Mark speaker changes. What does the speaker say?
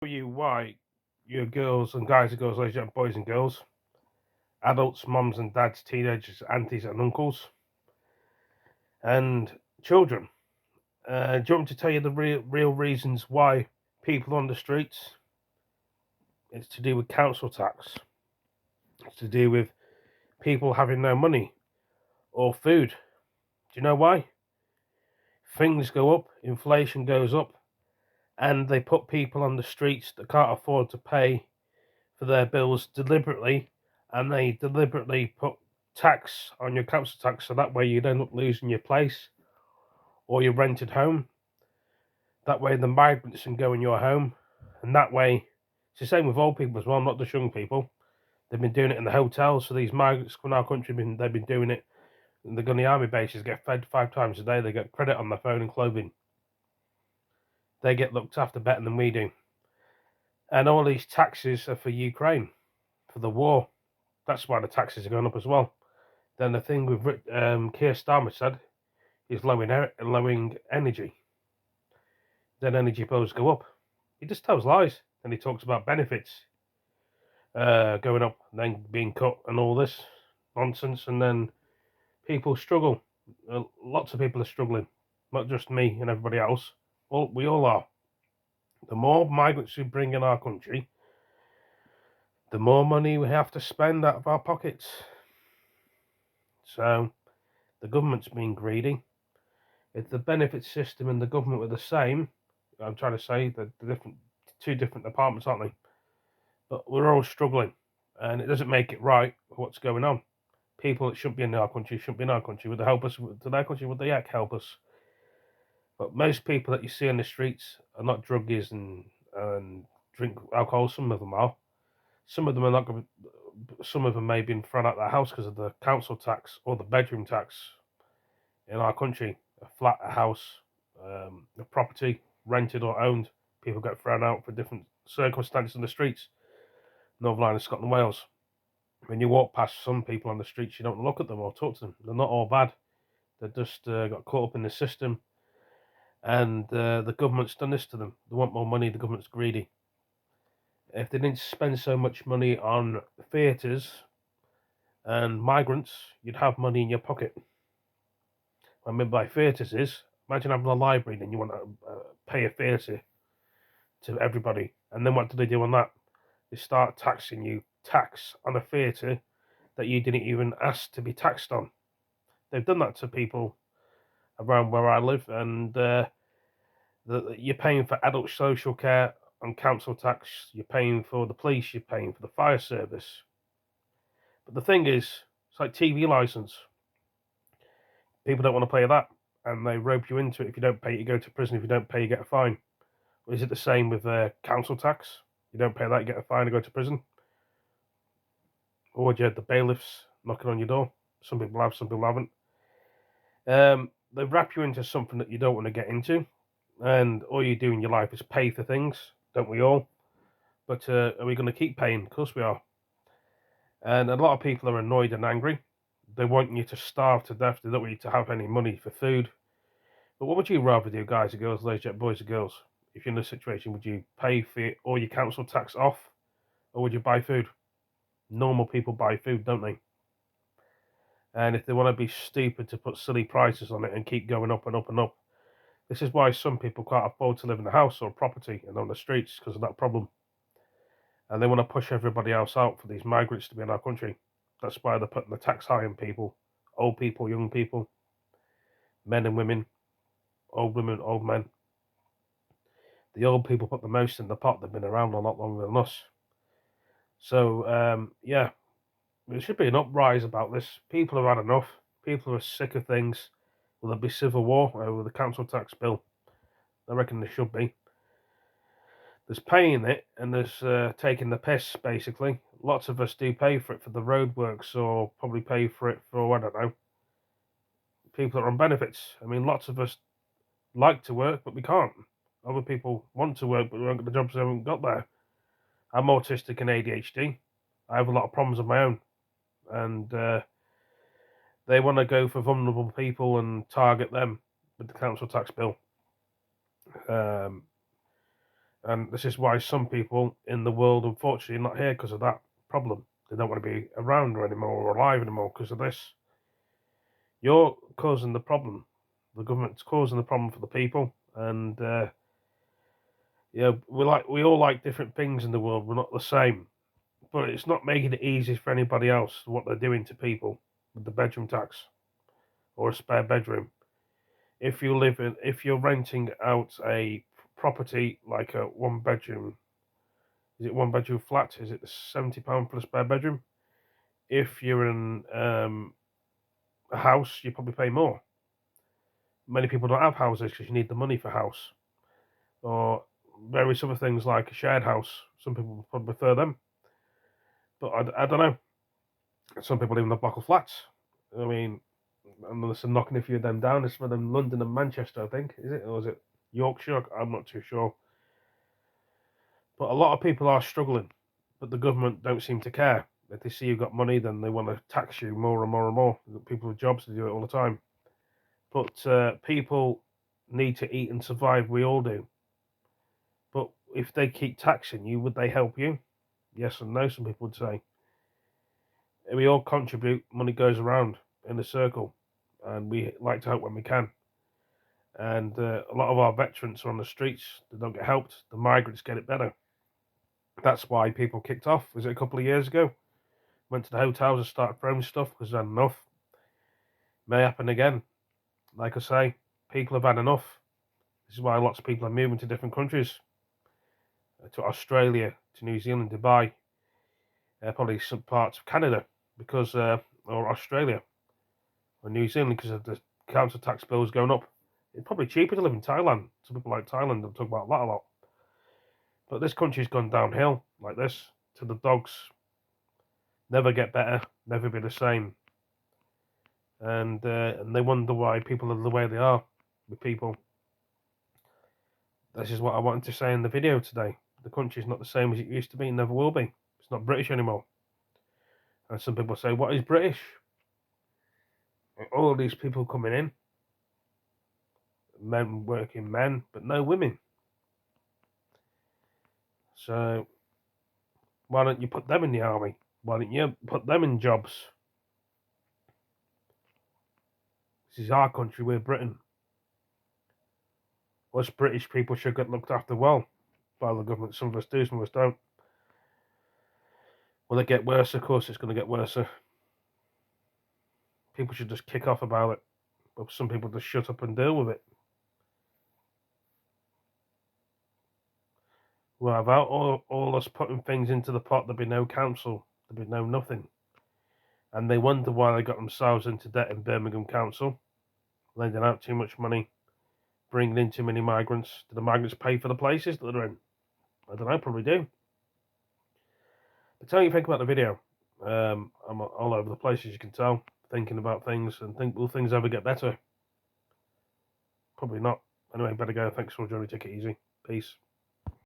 Speaker 1: You why your girls and guys and girls, ladies and boys and girls, adults, mums and dads, teenagers, aunties and uncles, and children. Do you want me to tell you the real reasons why people on the streets? It's to do with council tax. It's to do with people having no money or food. Do you know why? Things go up, inflation goes up, and they put people on the streets that can't afford to pay for their bills deliberately, and they deliberately put tax on your council tax so that way you'd end up losing your place or your rented home. That way the migrants can go in your home, and that way it's the same with old people as well, not just young people. They've been doing it in the hotels. So these migrants come in our country, they've been doing it. They go on the army bases, get fed 5 times a day. They get credit on their phone and clothing. They get looked after better than we do. And all these taxes are for Ukraine, for the war. That's why the taxes are going up as well. Then the thing with Keir Starmer said is lowering energy. Then energy bills go up. He just tells lies. And he talks about benefits going up, and then being cut, and all this nonsense. And then people struggle. Lots of people are struggling, not just me and everybody else. We all are. The more migrants we bring in our country, the more money we have to spend out of our pockets. So the government's being greedy. If the benefit system and the government were the same, I'm trying to say that the two different departments, aren't they? But we're all struggling, and it doesn't make it right for what's going on. People that shouldn't be in our country shouldn't be in our country. Would they help us to their country? Would they help us? But most people that you see on the streets are not druggies and drink alcohol. Some of them are. Some of them are not going. Some of them may have been thrown out of their house because of the council tax or the bedroom tax in our country. A flat, a house, a property, rented or owned, people get thrown out for different circumstances in the streets. Northern Ireland, Scotland, Wales. When you walk past some people on the streets, you don't look at them or talk to them. They're not all bad. They just got caught up in the system, and the government's done this to them. They want more money. The government's greedy. If they didn't spend so much money on theatres and migrants, you'd have money in your pocket. What I mean by theatres is, imagine having a library and you want to pay a theatre to everybody. And then what do they do on that? They start taxing you, tax on a theatre that you didn't even ask to be taxed on. They've done that to people around where I live, and you're paying for adult social care on council tax, you're paying for the police, you're paying for the fire service. But the thing is, it's like TV license. People don't want to pay that, and they rope you into it. If you don't pay, you go to prison. If you don't pay, you get a fine. Is it the same with council tax? You don't pay that, you get a fine and go to prison. Or do you have the bailiffs knocking on your door? Some people have, some people haven't. They wrap you into something that you don't want to get into, and all you do in your life is pay for things, don't we all? But are we going to keep paying? Of course we are. And a lot of people are annoyed and angry. They want you to starve to death. They don't want you to have any money for food. But what would you rather do, guys and girls, ladies and boys and girls? If you're in this situation, would you pay for all your council tax off, or would you buy food? Normal people buy food, don't they? And if they want to be stupid to put silly prices on it and keep going up and up and up, this is why some people can't afford to live in a house or property and on the streets because of that problem. And they want to push everybody else out for these migrants to be in our country. That's why they're putting the tax high on people, old people, young people, men and women, old men. The old people put the most in the pot. They've been around a lot longer than us. So, yeah, there should be an uprise about this. People have had enough. People are sick of things. Will there be civil war over the council tax bill? I reckon there should be. There's paying it and there's taking the piss, basically. Lots of us do pay for it for the roadworks or probably pay for it for, I don't know, people that are on benefits. I mean, lots of us like to work, but we can't. Other people want to work, but the jobs haven't got there. I'm autistic and ADHD. I have a lot of problems of my own. And they want to go for vulnerable people and target them with the council tax bill. And this is why some people in the world, unfortunately, are not here because of that problem. They don't want to be around anymore or alive anymore because of this. You're causing the problem. The government's causing the problem for the people, and we all like different things in the world. We're not the same, but it's not making it easy for anybody else what they're doing to people with the bedroom tax or a spare bedroom. If you're renting out a property like a one bedroom, is it one bedroom flat? Is it £70 for a spare bedroom? If you're in a house, you probably pay more. Many people don't have houses because you need the money for house, or various other things like a shared house. Some people probably prefer them, but I don't know. Some people live in a block of flats. I mean, and there's knocking a few of them down. There's some of them London and Manchester, I think. Is it? Or is it Yorkshire? I'm not too sure. But a lot of people are struggling, but the government don't seem to care. If they see you've got money, then they want to tax you more and more and more. People with jobs to do it all the time. But people need to eat and survive. We all do. But if they keep taxing you, would they help you? Yes and no, some people would say. We all contribute, money goes around in a circle, and we like to help when we can. And a lot of our veterans are on the streets, they don't get helped, the migrants get it better. That's why people kicked off. Was it a couple of years ago? Went to the hotels and started throwing stuff because they had enough. May happen again. Like I say, people have had enough. This is why lots of people are moving to different countries, to Australia, to New Zealand, Dubai, probably some parts of Canada, because or Australia or New Zealand, because of the council tax bills going up. It's probably cheaper to live in Thailand. Some people like Thailand. I'll talk about that a lot. But this country's gone downhill like this. To the dogs. Never get better. Never be the same. And they wonder why people are the way they are with people. This is what I wanted to say in the video today. The country's not the same as it used to be. Never will be. It's not British anymore. And some people say, what is British? All these people coming in, men working men, but no women. So why don't you put them in the army? Why don't you put them in jobs? This is our country, we're Britain. Us British people should get looked after well by the government. Some of us do, some of us don't. Will it get worse? Of course it's going to get worse. People should just kick off about it. But some people just shut up and deal with it. Well, without all us putting things into the pot, there'd be no council. There'd be no nothing. And they wonder why they got themselves into debt in Birmingham Council, lending out too much money, bringing in too many migrants. Do the migrants pay for the places that they're in? I don't know, probably do. But tell me what you think about the video. I'm all over the place, as you can tell, thinking about things and think, will things ever get better? Probably not. Anyway, better go. Thanks for joining me. Take it easy. Peace.